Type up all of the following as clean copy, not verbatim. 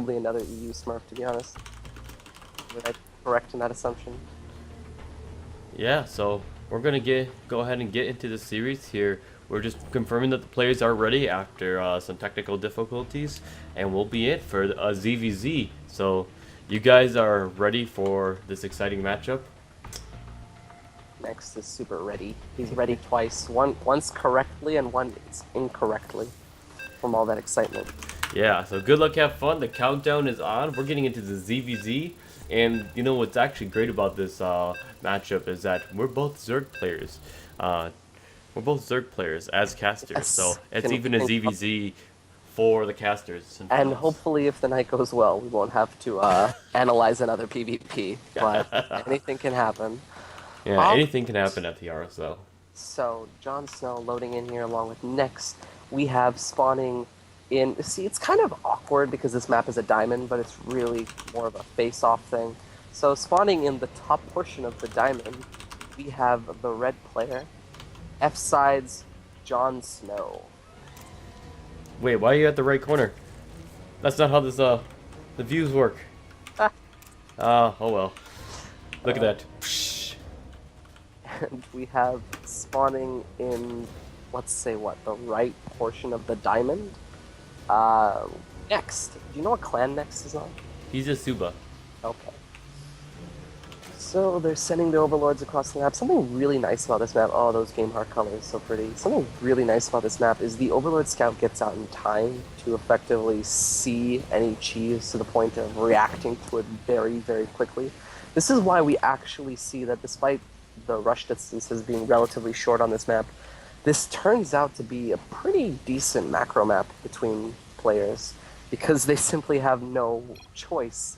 probably another EU Smurf, to be honest. Would I be correct in that assumption? Yeah, so we're gonna go ahead and get into the series here. We're just confirming that the players are ready after some technical difficulties, and we'll be it for a ZVZ. So you guys are ready for this exciting matchup? Next is super ready. He's ready twice. Once correctly and once incorrectly from all that excitement. Yeah, so good luck, have fun. The countdown is on. We're getting into the ZVZ. And you know what's actually great about this matchup is that we're both Zerg players. Uh, we're both Zerg players as casters, so Yes. it's even a ZVZ for the casters. And hopefully, if the night goes well, we won't have to analyze another PvP. But anything can happen. Yeah, anything can happen at the RSL. So, JonSnow loading in here along with next. We have spawning in... See, it's kind of awkward because this map is a diamond, but it's really more of a face-off thing. So, spawning in the top portion of the diamond, we have the red player, F-Sides, JonSnow. Wait, why are you at the right corner? That's not how this the views work. Oh well. Look at that. And we have spawning in, let's say what, the right portion of the diamond. Next. Do you know what clan Next is on? He's a Suba. Okay. So they're sending their overlords across the map. Something really nice about this map, oh, those game heart colors, so pretty. Something really nice about this map is the overlord scout gets out in time to effectively see any cheese to the point of reacting to it very, very quickly. This is why we actually see that despite the rush distances being relatively short on this map, this turns out to be a pretty decent macro map between players because they simply have no choice.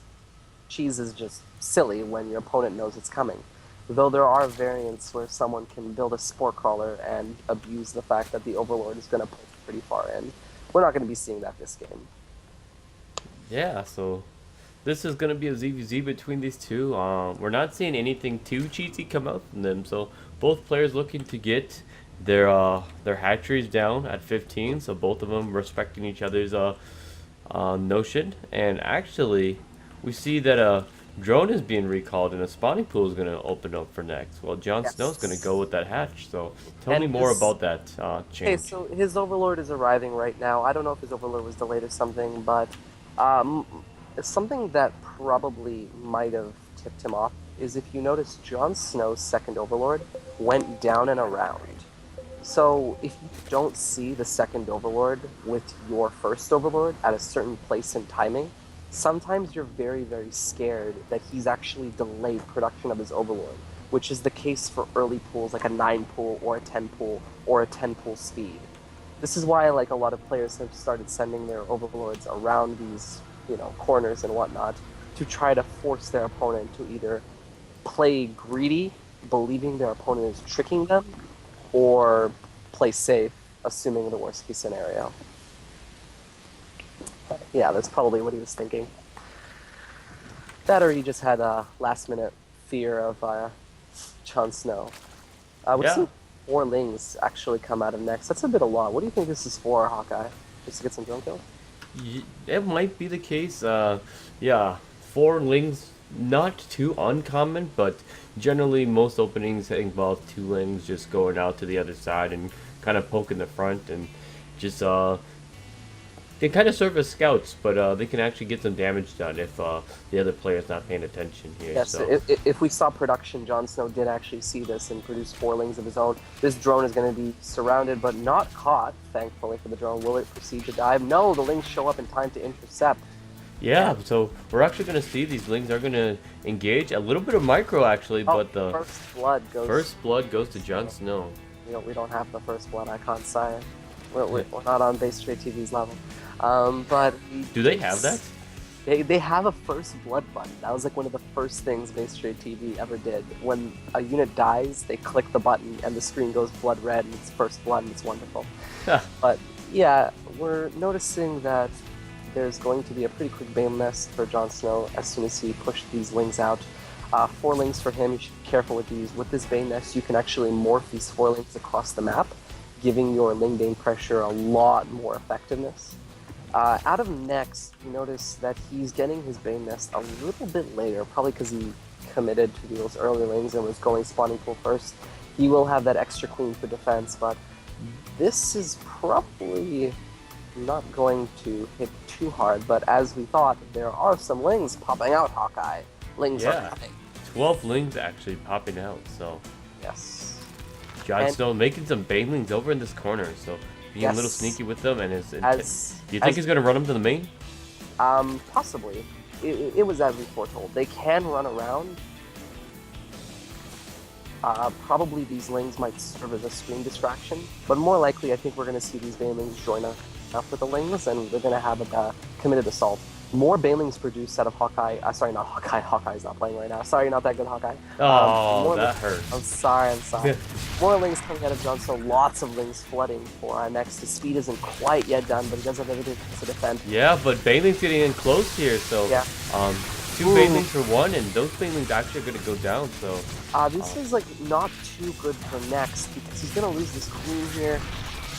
Cheese is just silly when your opponent knows it's coming. Though there are variants where someone can build a spore crawler and abuse the fact that the overlord is going to push pretty far in. We're not going to be seeing that this game. Yeah, so this is going to be a ZVZ between these two. We're not seeing anything too cheesy come out from them, so both players looking to get their hatcheries down at 15, so both of them respecting each other's notion. And actually, we see that a drone is being recalled and a spawning pool is going to open up for next. Well, JonSnow's going to go with that hatch, so tell me more about that change. Okay, so his overlord is arriving right now. I don't know if his overlord was delayed or something, but something that probably might have tipped him off is if you notice JonSnow's second overlord went down and around. So if you don't see the second overlord with your first overlord at a certain place in timing, sometimes you're very, very scared that he's actually delayed production of his overlord, which is the case for early pools like a 9 pool or a 10 pool or a 10 pool speed. This is why like a lot of players have started sending their overlords around these, corners and whatnot to try to force their opponent to either play greedy, believing their opponent is tricking them, or play safe, assuming the worst case scenario. Yeah, that's probably what he was thinking. That or he just had a last-minute fear of JonSnow. We've seen 4 Lings actually come out of next. That's a bit a lot. What do you think this is for, Hawkeye? Just to get some drone kills? It might be the case. Yeah, 4 Lings, not too uncommon, but generally most openings involve 2 Lings just going out to the other side and kind of poking the front and just they kind of serve as scouts, but they can actually get some damage done if the other player's not paying attention here. Yes, so. if we saw production, JonSnow did actually see this and produce 4 Lings of his own. This drone is going to be surrounded but not caught, thankfully for the drone. Will it proceed to dive? No, the Lings show up in time to intercept. Yeah, so we're actually going to see these Lings are going to engage. A little bit of micro, actually, but the first blood goes to JonSnow. We don't have the first blood icon, sire. We're not on Base Trade TV's level. But do they have that? They have a first blood button. That was like one of the first things Base Trade TV ever did. When a unit dies, they click the button and the screen goes blood red and it's first blood and it's wonderful. But yeah, we're noticing that there's going to be a pretty quick Bane nest for JonSnow as soon as he pushed these Lings out. 4 Lings for him, you should be careful with these. With this Bane nest, you can actually morph these 4 Lings across the map, giving your Ling Bane pressure a lot more effectiveness. Out of next, you notice that he's getting his Bane Nest a little bit later, probably because he committed to those early lanes and was going spawning pool first. He will have that extra queen for defense, but this is probably not going to hit too hard. But as we thought, there are some lings popping out, Hawkeye. Lings are Yeah, coming. 12 lings actually popping out. So Yes. And JonSnow making some banelings over in this corner. So being a little yes, sneaky with them, and his as do you think he's gonna run them to the main? possibly. It was as we foretold. They can run around. Probably these lings might serve as a screen distraction, but more likely I think we're going to see these banelings join up with the lings, and we're going to have a committed assault. More banelings produced out of Hawkeye. Sorry, not Hawkeye. Hawkeye's not playing right now. Sorry, not that good Hawkeye. Oh, that hurts. I'm sorry. More lings coming out of JonSnow. Lots of lings flooding for our next. His speed isn't quite yet done, but he does have everything to defend. Yeah, but banelings getting in close here, so Yeah. two banelings for one, and those banelings actually are gonna go down. So this is like not too good for next because he's gonna lose this queen here.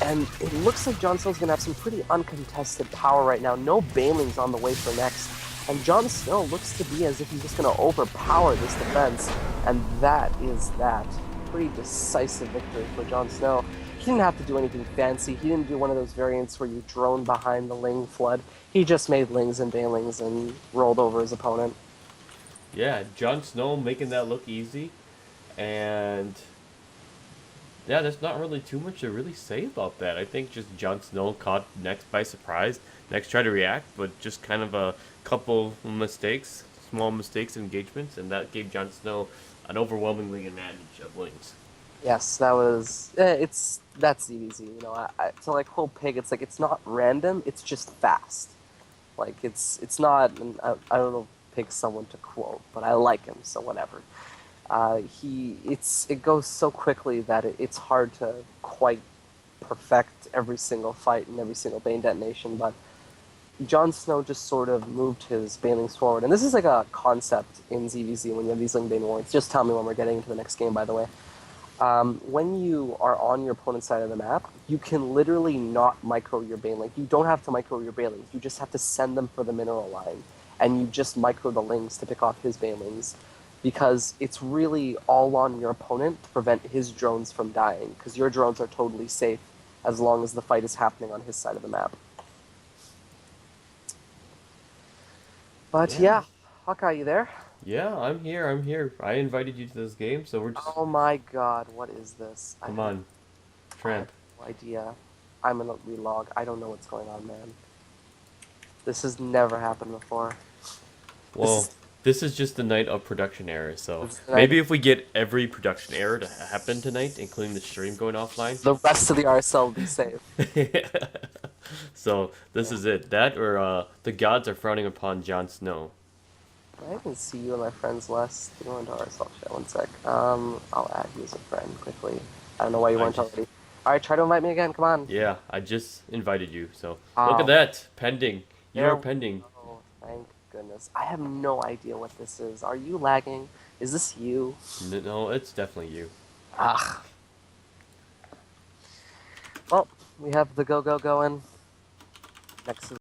And it looks like JonSnow's going to have some pretty uncontested power right now. No banelings on the way for next. And JonSnow looks to be as if he's just going to overpower this defense. And that is that. Pretty decisive victory for JonSnow. He didn't have to do anything fancy. He didn't do one of those variants where you drone behind the ling flood. He just made lings and banelings and rolled over his opponent. yeah, JonSnow making that look easy, and yeah, there's not really too much to really say about that. I think just JonSnow caught Next by surprise. Next tried to react, but just kind of a couple mistakes, small mistakes, engagements, and that gave JonSnow an overwhelmingly advantage of lings. Yes, that was. That's easy. You know, to like quote Pig, it's like it's not random. It's just fast. Like it's not. And I don't know if Pig's someone to quote, but I like him, so whatever. It goes so quickly that it's hard to quite perfect every single fight and every single Bane detonation. But JonSnow just sort of moved his Banelings forward, and this is like a concept in ZVZ when you have these Ling Bane wards. Just tell me when we're getting into the next game, by the way. When you are on your opponent's side of the map, you can literally not micro your Baneling. You don't have to micro your Banelings. You just have to send them for the mineral line, and you just micro the Lings to pick off his Banelings, because it's really all on your opponent to prevent his drones from dying, because your drones are totally safe as long as the fight is happening on his side of the map. But yeah, Hawkeye, you there? Yeah, I'm here. I'm here. I invited you to this game, so we're just. Oh my god, what is this? Come on, I have Tramp. no idea. I'm gonna relog. I don't know what's going on, man. This has never happened before. Well, this is just the night of production errors, so This is the night maybe if we get every production error to happen tonight, including the stream going offline. the rest of the RSL will be safe. So this is it. That or the gods are frowning upon JonSnow. I can see you in my friends list. You want to RSL chat? One sec. I'll add you as a friend quickly. I don't know why you weren't already. All right, try to invite me again. Come on. Yeah, I just invited you, so Oh. look at that. Pending. You There are we pending. go. Thank goodness. I have no idea what this is. Are you lagging? Is this you? No, it's definitely you. Ah. Well, we have the go going. Next is